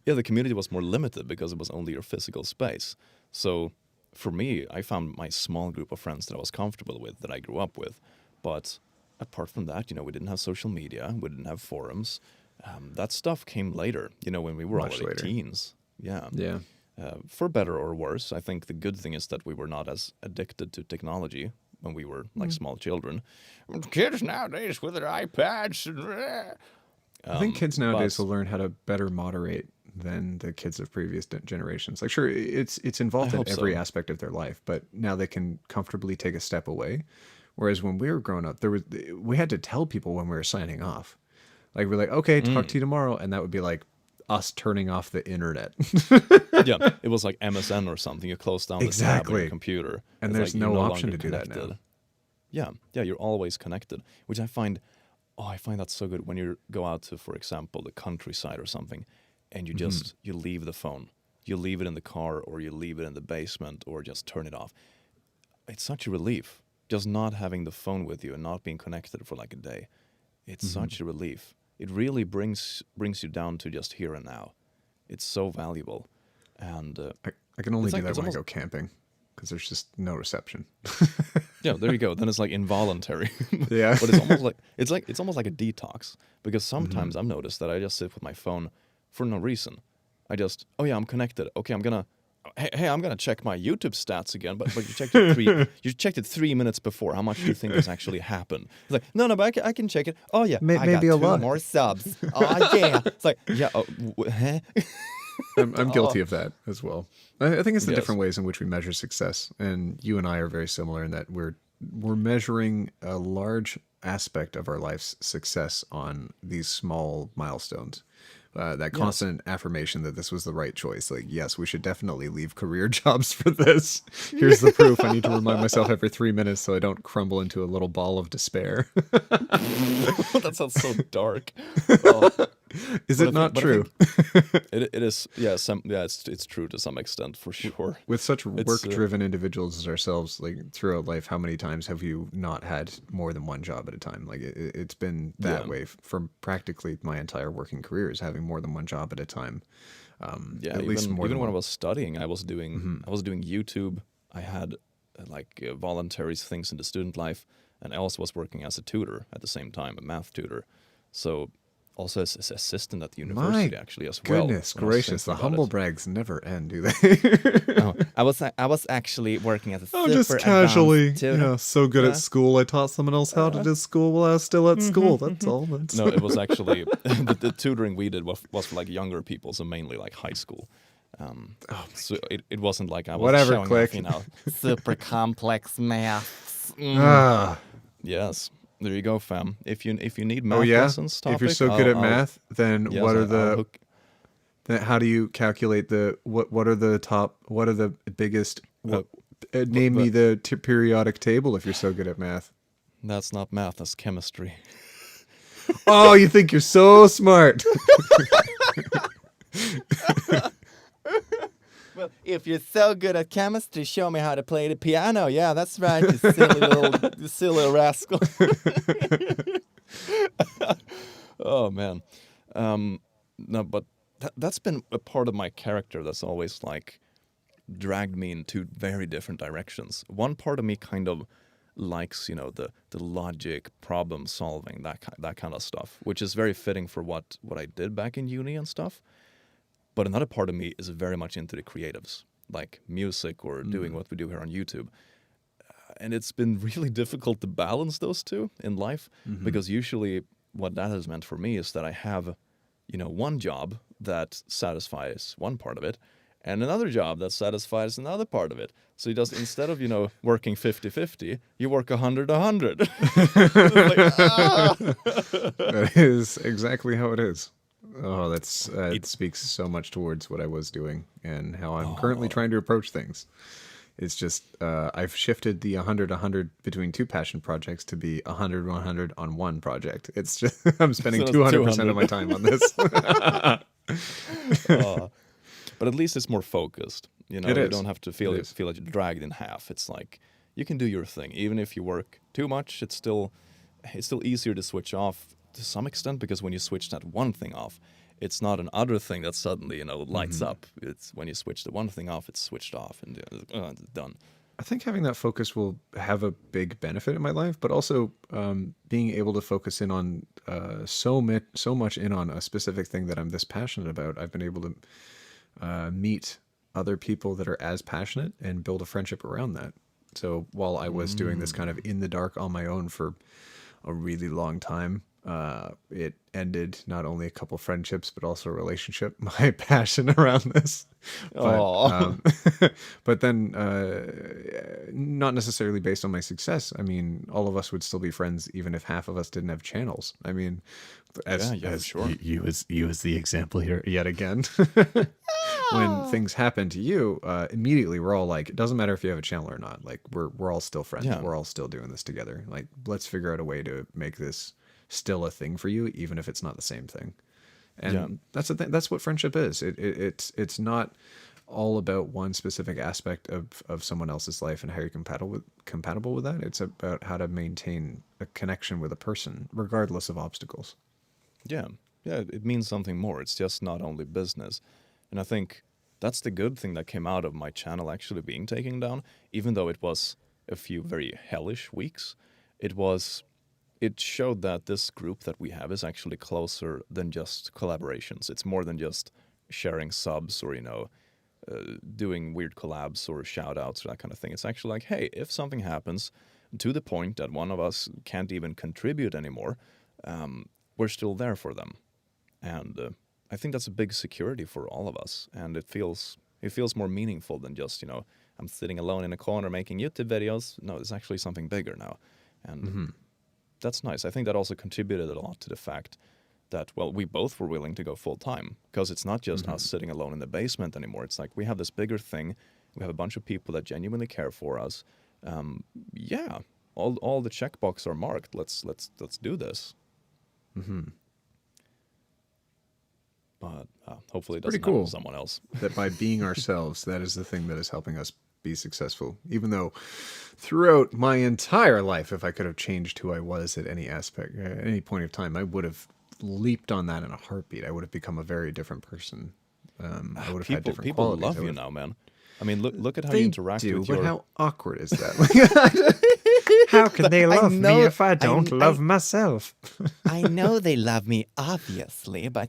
A: Yeah, the community was more limited because it was only your physical space. So for me, I found my small group of friends that I was comfortable with, that I grew up with. But apart from that, we didn't have social media, we didn't have forums. That stuff came later, when we were
B: Much
A: already
B: later.
A: teens. Yeah.
B: Yeah.
A: For better or worse, I think the good thing is that we were not as addicted to technology when we were like small children. Kids nowadays with their iPads.
B: I think kids nowadays
A: but-
B: will learn how to better moderate than the kids of previous generations. Like, sure, it's involved
A: I
B: in
A: hope
B: every
A: so.
B: aspect of their life, but now they can comfortably take a step away. Whereas when we were growing up, we had to tell people when we were signing off. Like, we're like, okay, talk to you tomorrow, and that would be like us turning off the internet.
A: Yeah, it was like MSN or something. You close down the tab on
B: Exactly.
A: your computer,
B: And
A: It's
B: there's
A: like you're
B: no
A: longer
B: option to do that now.
A: connected. Yeah, you're always connected, which I find that so good when you go out to, for example, the countryside or something, and you just you leave the phone, you leave it in the car, or you leave it in the basement, or just turn it off. It's such a relief, just not having the phone with you and not being connected for like a day. It's such a relief. It really brings you down to just here and now. It's so valuable, and
B: I can only
A: It's
B: do
A: like-
B: that
A: it's
B: when I
A: almost-
B: go camping because there's just no reception.
A: yeah, there you go. Then it's like involuntary.
B: Yeah.
A: But it's almost like a detox, because sometimes I've noticed that I just sit with my phone for no reason. I'm connected. Okay, I'm gonna check my YouTube stats again. But you checked it 3 minutes before. How much do you think has actually happened? It's like no, but I can check it. Oh yeah, I
B: maybe a
A: got 2
B: lot.
A: more subs. Oh yeah. It's like yeah. Huh?
B: I'm guilty of that as well. I think it's the
A: Yes.
B: different ways in which we measure success, and you and I are very similar in that we're measuring a large aspect of our life's success on these small milestones. that constant affirmation that this was the right choice. Like, yes, we should definitely leave career jobs for this. Here's the proof. I need to remind myself every 3 minutes so I don't crumble into a little ball of despair.
A: That sounds so dark. Oh,
B: Is
A: but
B: it not true?
A: it is. Yeah, it's true to some extent for sure.
B: With such
A: It's,
B: work-driven individuals as ourselves, like throughout life, how many times have you not had more than one job at a time? Like it's been that
A: Yeah.
B: way for practically my entire working career, is having more than one job at a time.
A: Yeah,
B: at least more
A: even
B: than
A: when I
B: one.
A: was studying, I was doing YouTube. I had voluntary things in the student life, and I also was working as a tutor at the same time, a math tutor. So also as assistant at the university actually as well.
B: Goodness
A: when I was
B: gracious, the
A: thinking about
B: humble
A: it.
B: brags never end, do they?
A: Oh, I was actually working as a
B: Oh,
A: super
B: just casually,
A: advanced tutor.
B: yeah, so good
A: Yeah.
B: at school. I taught someone else how to do school while I was still at school. That's all. That's
A: No, it was actually the tutoring we did was for like younger people, so mainly like high school. So it wasn't like I was
B: Whatever,
A: showing
B: click.
A: off, you know, super complex maths.
B: Ah.
A: Yes, there you go, fam. If you need math
B: Oh yeah.
A: lessons,
B: If you're
A: topic,
B: so good at
A: I'll-
B: math, then
A: yes,
B: what are
A: I'll
B: the?
A: hook-
B: Then how do you calculate the what are the top? What are the biggest? Name me the periodic table if you're so good at math.
A: That's not math. That's chemistry.
B: Oh, you think you're so smart.
A: Well, if you're so good at chemistry, show me how to play the piano. Yeah, that's right, you silly little rascal. Oh man, no, but that's been a part of my character that's always like dragged me in two very different directions. One part of me kind of likes, you know, the logic, problem solving, that kind of stuff, which is very fitting for what I did back in uni and stuff. But another part of me is very much into the creatives, like music or doing what we do here on YouTube. And it's been really difficult to balance those two in life because usually what that has meant for me is that I have, you know, one job that satisfies one part of it and another job that satisfies another part of it. So you just, instead of, you know, working 50-50, you work 100-100.
B: That is exactly how it is. Oh, that's it speaks so much towards what I was doing and how I'm currently trying to approach things. It's just I've shifted the 100-100 between two passion projects to be 100-100 on one project. It's just I'm spending
A: So that's
B: 200% of my time on this.
A: But at least it's more focused. You know,
B: It
A: you
B: is.
A: don't have to
B: It
A: feel
B: is.
A: like you're dragged in half. It's like you can do your thing. Even if you work too much, it's still easier to switch off to some extent because when you switch that one thing off, it's not an other thing that suddenly, you know, lights up. It's when you switch the one thing off, it's switched off and it's done.
B: I think having that focus will have a big benefit in my life, but also being able to focus in on so much in on a specific thing that I'm this passionate about. I've been able to meet other people that are as passionate and build a friendship around that. So while I was doing this kind of in the dark on my own for a really long time, it ended not only a couple friendships but also a relationship. My passion around this, but then not necessarily based on my success. I mean, all of us would still be friends even if half of us didn't have channels. I mean, as
A: Yeah, for sure.
B: you as the example here yet again. When things happen to you, immediately we're all like, it doesn't matter if you have a channel or not. Like we're all still friends.
A: Yeah.
B: We're all still doing this together. Like let's figure out a way to make this still a thing for you, even if it's not the same thing. And
A: Yeah.
B: that's the thing. That's what friendship is. It's not all about one specific aspect of someone else's life and how you're compatible with that. It's about how to maintain a connection with a person, regardless of obstacles.
A: Yeah, it means something more. It's just not only business. And I think that's the good thing that came out of my channel actually being taken down, even though it was a few very hellish weeks. It showed that this group that we have is actually closer than just collaborations. It's more than just sharing subs or, you know, doing weird collabs or shout outs or that kind of thing. It's actually like, hey, if something happens to the point that one of us can't even contribute anymore, we're still there for them. And I think that's a big security for all of us. And it feels more meaningful than just, you know, I'm sitting alone in a corner making YouTube videos. No, it's actually something bigger now. And that's nice. I think that also contributed a lot to the fact that, well, we both were willing to go full time, because it's not just us sitting alone in the basement anymore. It's like we have this bigger thing. We have a bunch of people that genuinely care for us. Yeah, all the checkboxes are marked. Let's do this. But hopefully it doesn't
B: pretty cool
A: happen to someone else.
B: that by being ourselves, that is the thing that is helping us be successful. Even though throughout my entire life, if I could have changed who I was at any aspect, at any point of time, I would have leaped on that in a heartbeat. I would have become a very different person. I would have had different
A: People
B: qualities.
A: love
B: I
A: you
B: would-
A: now, man. I mean, look at how
B: They
A: you interact
B: do,
A: with
B: but
A: your.
B: how awkward is that?
C: How can they love
D: know-
C: me if I
D: I-
C: don't
D: I-
C: love myself?
D: I know they love me, obviously, but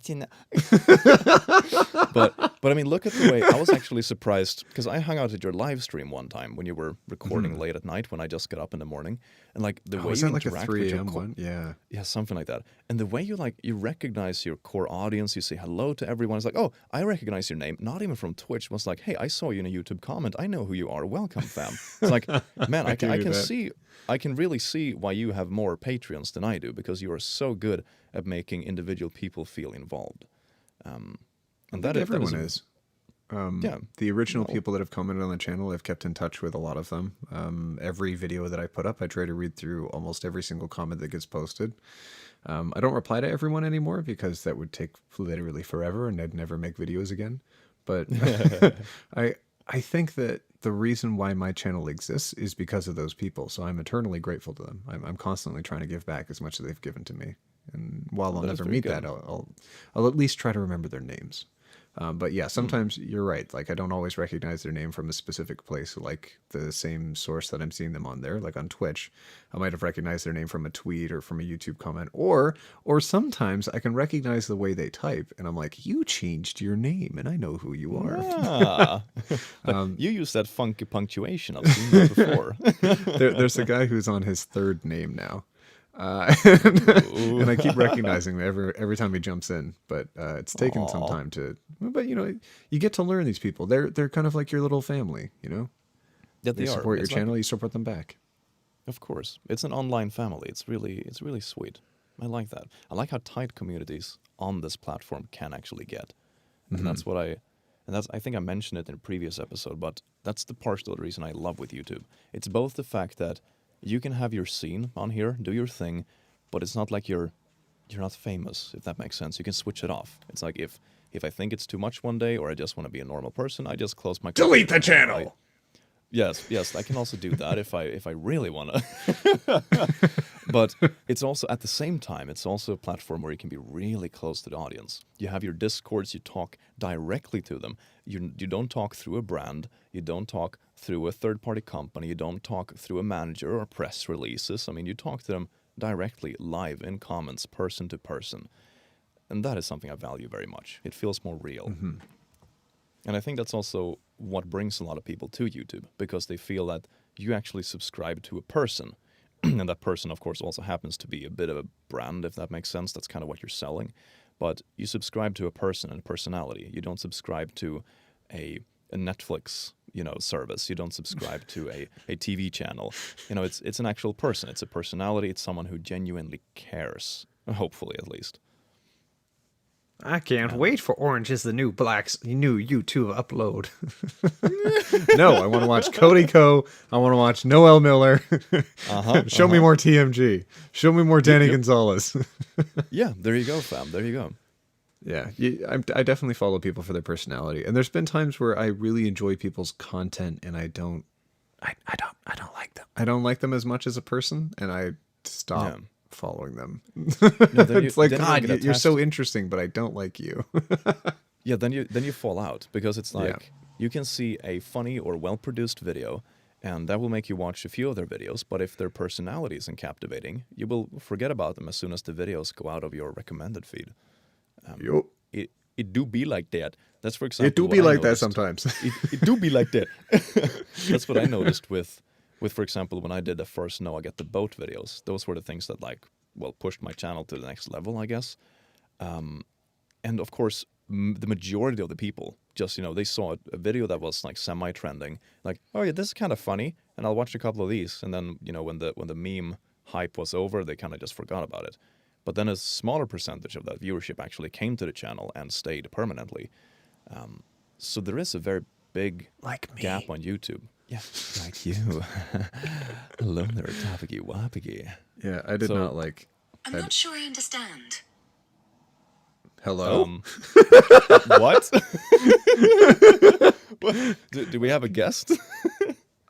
A: but I mean, look at the way I was actually surprised, because I hung out at your live stream one time when you were recording late at night when I just got up in the morning, and like the way
B: Was
A: you
B: that like a
A: interact
B: 3
A: with your
B: a.m. one? Yeah.
A: yeah, something like that, and the way you recognize your core audience, you say hello to everyone. It's like, oh, I recognize your name, not even from Twitch. It was like, hey, I saw you in a YouTube comment. I know who you are. Welcome, fam. It's like, man, I
B: can
A: can
B: do that.
A: see. I can really see why you have more Patreons than I do, because you are so good at making individual people feel involved. And that
B: Everyone
A: that
B: is.
A: Yeah.
B: The original people that have commented on the channel, I've kept in touch with a lot of them. Every video that I put up, I try to read through almost every single comment that gets posted. I don't reply to everyone anymore because that would take literally forever and I'd never make videos again. But I think that the reason why my channel exists is because of those people. So I'm eternally grateful to them. I'm constantly trying to give back as much as they've given to me. And while I'll
A: That is
B: never
A: very
B: meet
A: good.
B: that, I'll at least try to remember their names. But yeah, sometimes you're right. Like I don't always recognize their name from a specific place, like the same source that I'm seeing them on there, like on Twitch. I might have recognized their name from a tweet or from a YouTube comment, or sometimes I can recognize the way they type, and I'm like, you changed your name, and I know who you are.
A: Ah, you use that funky punctuation. I've seen that before.
B: There's a guy who's on his third name now. And I keep recognizing him every time he jumps in, but it's taken some time to. But you know, you get to learn these people. They're kind of like your little family. You know,
A: That
B: they
A: they are.
B: support your
A: It's like-
B: channel, you support them back.
A: Of course, it's an online family. It's really sweet. I like that. I like how tight communities on this platform can actually get, and that's what I think I mentioned it in a previous episode. But that's the partial reason I love with YouTube. It's both the fact that you can have your scene on here, do your thing, but it's not like you're not famous, if that makes sense. You can switch it off. It's like if I think it's too much one day, or I just want to be a normal person, I just close my
B: Delete the
A: computer.
B: channel.
A: Yes, I can also do that if I really want to. But it's also, at the same time, it's also a platform where you can be really close to the audience. You have your Discords, you talk directly to them. You don't talk through a brand, you don't talk through a third-party company, you don't talk through a manager or press releases. I mean, you talk to them directly, live, in comments, person to person. And that is something I value very much. It feels more real. And I think that's also what brings a lot of people to YouTube, because they feel that you actually subscribe to a person. And that person, of course, also happens to be a bit of a brand, if that makes sense. That's kind of what you're selling. But you subscribe to a person and a personality. You don't subscribe to a Netflix, service. You don't subscribe to a TV channel. It's an actual person. It's a personality. It's someone who genuinely cares, hopefully at least.
C: I can't wait for Orange is the New Black's new YouTube upload.
B: No, I want to watch Cody Co. I want to watch Noel Miller. Show me more TMG. Show me more Danny Gonzalez.
A: Yeah, there you go, fam. There you go.
B: Yeah, I definitely follow people for their personality, and there's been times where I really enjoy people's content, and I don't like them. I don't like them as much as a person, and I stop
A: Yeah.
B: following them.
A: then
B: It's like,
A: then you
B: God,
A: get
B: you're so
A: attached.
B: interesting, but I don't like you.
A: Yeah, then you fall out, because it's like
B: Yeah.
A: you can see a funny or well-produced video, and that will make you watch a few of their videos. But if their personality isn't captivating, you will forget about them as soon as the videos go out of your recommended feed.
B: Yup.
A: It do be like that. That's, for example,
B: It do
A: what
B: be
A: I
B: like that
A: noticed.
B: sometimes.
A: It do be like that. That's what I noticed with, for example, when I did the first No, I Get the Boat videos. Those were the things that pushed my channel to the next level, I guess. And of course, the majority of the people just, they saw a video that was like semi-trending, like, oh yeah, this is kind of funny, and I'll watch a couple of these. And then, when the meme hype was over, they kind of just forgot about it. but then a smaller percentage of that viewership actually came to the channel and stayed permanently. So there is a very big
C: Like me.
A: gap on YouTube. Yeah, like you. Hello there, Tapiki Wapiki.
B: Yeah, I did
A: So-
B: not like.
E: I'm not sure I understand.
B: Hello.
A: What? What? Do we have a guest?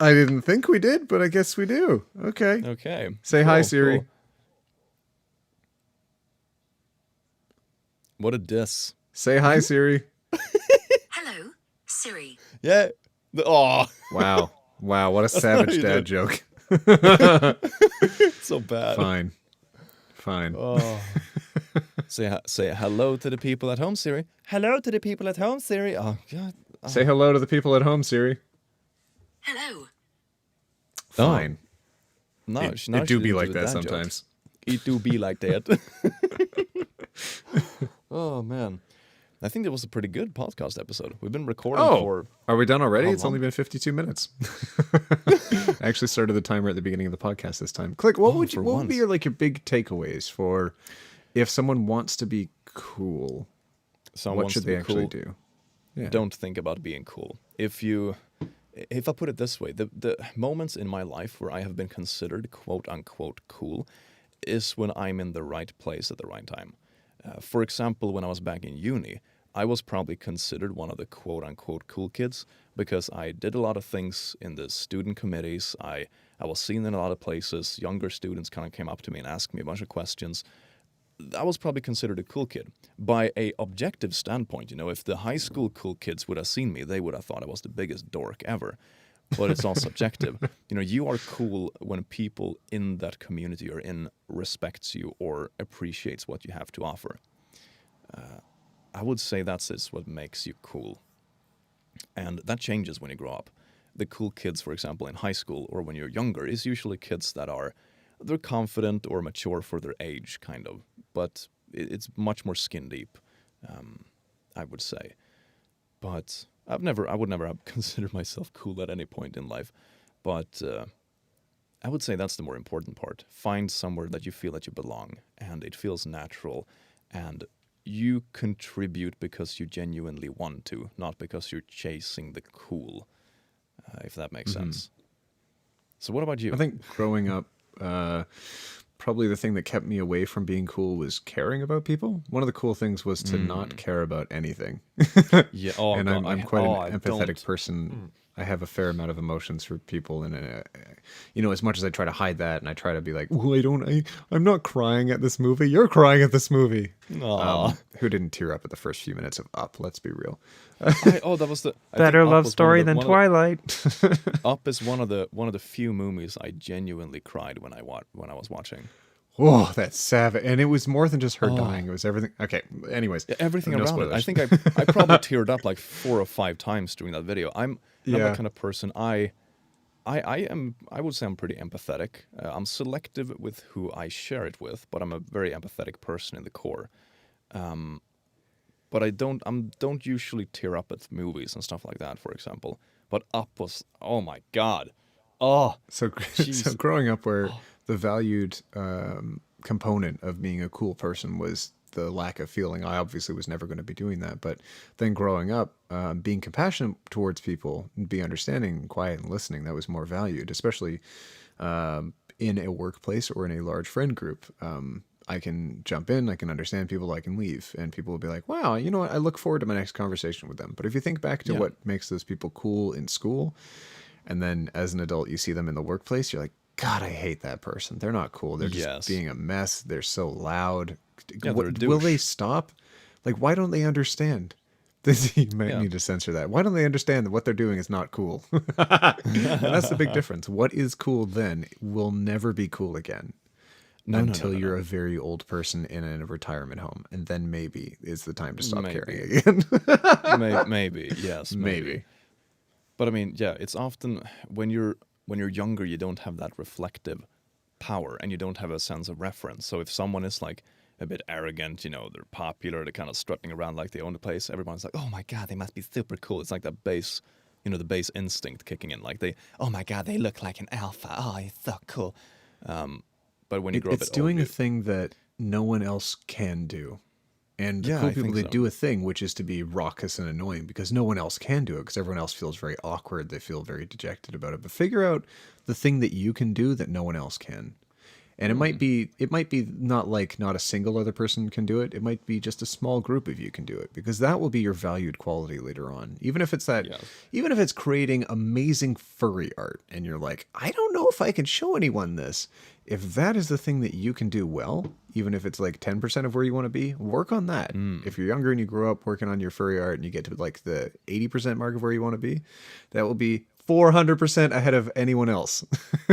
B: I didn't think we did, but I guess we do. Okay.
A: Okay.
B: Say hi,
A: Cool,
B: Siri.
A: cool. What a diss.
B: Say hi, Siri.
E: Hello, Siri.
A: Yeah. Oh,
B: Wow. Wow. What a savage
A: you
B: dad
A: did.
B: joke.
A: so bad.
B: Fine. Fine.
A: Oh. Say hello to the people at home, Siri. Hello to the people at home, Siri. Oh God.
B: Say hello to the people at home, Siri.
E: Hello.
B: Fine.
A: No,
B: It,
A: she- now
B: it
A: she
B: do be
A: didn't
B: like
A: do
B: that
A: dad jokes.
B: sometimes.
A: It do be like that. Oh man, I think that was a pretty good podcast episode. We've been recording
B: Oh,
A: for
B: are we done already?
A: How
B: It's only
A: long?
B: been 52 minutes. I actually started the timer at the beginning of the podcast this time. Click. What would you?
A: for
B: What would be
A: once.
B: your like your big takeaways for if someone wants to be cool?
A: someone
B: What
A: wants
B: should
A: to be
B: they actually
A: cool.
B: do? Yeah.
A: Don't think about being cool. If I put it this way, the moments in my life where I have been considered quote unquote cool is when I'm in the right place at the right time. For example, when I was back in uni, I was probably considered one of the quote unquote cool kids because I did a lot of things in the student committees. I was seen in a lot of places. Younger students kind of came up to me and asked me a bunch of questions. I was probably considered a cool kid. By a objective standpoint, if the high school cool kids would have seen me, they would have thought I was the biggest dork ever. But it's all subjective. You are cool when people in that community you're in respects you or appreciates what you have to offer. I would say that's what makes you cool. And that changes when you grow up. The cool kids, for example, in high school or when you're younger, is usually kids that they're confident or mature for their age, kind of. But it's much more skin deep, I would say. But I would never have considered myself cool at any point in life. But I would say that's the more important part. Find somewhere that you feel that you belong and it feels natural and you contribute because you genuinely want to, not because you're chasing the cool, if that makes sense. So what about you?
B: I think growing up, probably the thing that kept me away from being cool was caring about people. One of the cool things was to not care about anything.
A: yeah, oh,
B: And
A: God,
B: I'm quite
A: I
B: an empathetic
A: don't.
B: person. I have a fair amount of emotions for people, and as much as I try to hide that, and I try to be like, "Well, I'm not crying at this movie. You're crying at this movie."
A: Aw.
B: Who didn't tear up at the first few minutes of Up? Let's be real.
A: That was the I think
C: Better
A: Up
C: love
A: was
C: story
A: one
C: than
A: of
C: Twilight.
A: Up is one of the few movies I genuinely cried when I was watching.
B: Oh, that's savage! And it was more than just her dying; it was everything. Okay, anyways,
A: Everything
B: no
A: around it. I
B: spoilers.
A: think I probably teared up like 4 or 5 times during that video. I'm
B: Yeah.
A: that kind of person. I would say I'm pretty empathetic. I'm selective with who I share it with, but I'm a very empathetic person in the core. But I don't usually tear up at movies and stuff like that, for example. But Up was, oh my God. Oh,
B: So,
A: Jeez.
B: so growing up where the valued component of being a cool person was the lack of feeling. I obviously was never going to be doing that. But then growing up, being compassionate towards people, and be understanding, quiet, and listening, that was more valued, especially in a workplace or in a large friend group. I can jump in, I can understand people, I can leave. And people will be like, wow, you know what? I look forward to my next conversation with them. But if you think back to
A: Yeah.
B: what makes those people cool in school, and then as an adult, you see them in the workplace, you're like, God, I hate that person. They're not cool. They're just
A: Yes.
B: being a mess. They're so loud.
A: Yeah, they're a
B: Will they
A: douche.
B: stop? Like, why don't they understand? You might
A: Yeah.
B: need to censor that. Why don't they understand that what they're doing is not cool? And that's the big difference. What is cool then will never be cool again until
A: no,
B: you're a very old person in a retirement home. And then maybe is the time to stop
A: Maybe.
B: caring again.
A: Maybe yes,
B: Maybe.
A: But I mean, yeah, it's often when you're younger, you don't have that reflective power, and you don't have a sense of reference. So if someone is like a bit arrogant, they're popular, they're kind of strutting around like they own the place, everyone's like, oh my God, they must be super cool. It's like that base, the base instinct kicking in. Like
D: Oh my God, they look like an alpha. Oh, he's so cool.
A: but when you grow up,
B: It's doing a thing that no one else can do. And the
A: Yeah,
B: cool
A: I
B: people
A: think
B: that
A: so.
B: do a thing, which is to be raucous and annoying, because no one else can do it, because everyone else feels very awkward. They feel very dejected about it. But figure out the thing that you can do that no one else can. And it might be not like not a single other person can do it. It might be just a small group of you can do it, because that will be your valued quality later on. Even if it's that,
A: Yes.
B: even if it's creating amazing furry art, and you're like, I don't know if I can show anyone this. If that is the thing that you can do well, even if it's like 10% of where you want to be, work on that. If you're younger and you grow up working on your furry art and you get to like the 80% mark of where you want to be, that will be 400% ahead of anyone else.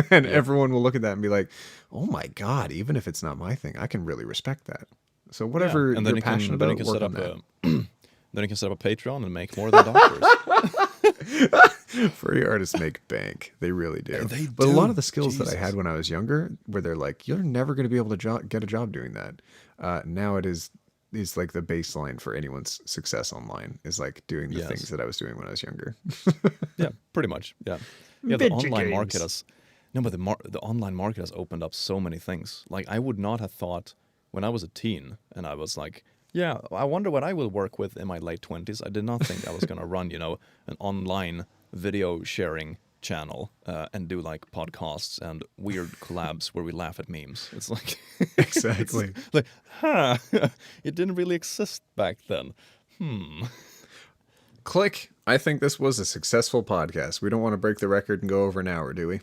B: And everyone will look at that and be like, oh my God, even if it's not my thing, I can really respect that. So whatever
A: and then
B: you're passionate
A: then
B: about,
A: you can
B: work
A: set
B: on
A: up
B: that.
A: a then you can set up a Patreon and make more than doctors.
B: Furry artists make bank. They really do.
A: They
B: But a lot
A: do.
B: of the skills that I
A: Jesus.
B: had when I was younger, where they're like, you're never going to be able to get a job doing that. Now it is like the baseline for anyone's success online, is like doing the
A: Yes.
B: things that I was doing when I was younger.
A: Yeah, pretty much. Yeah, the
C: Video
A: online market
C: games.
A: has no, but the online market has opened up so many things. Like I would not have thought when I was a teen, and I was like, yeah, I wonder what I will work with in my late 20s. I did not think I was gonna run, an online video sharing channel and do like podcasts and weird collabs where we laugh at memes. It's like
B: Exactly.
A: like, it didn't really exist back then.
B: Click. I think this was a successful podcast. We don't want to break the record and go over an hour, do we?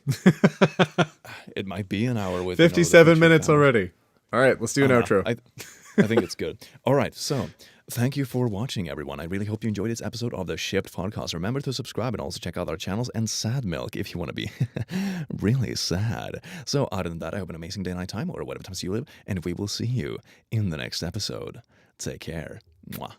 A: It might be an hour with
B: 57
A: the
B: minutes
A: future fans.
B: already. All right, let's do an outro.
A: I think it's good. All right, so thank you for watching, everyone. I really hope you enjoyed this episode of the Shipped Podcast. Remember to subscribe and also check out our channels and Sad Milk if you want to be really sad. So other than that, I hope an amazing day, night time, or whatever times you live, and we will see you in the next episode. Take care. Mwah.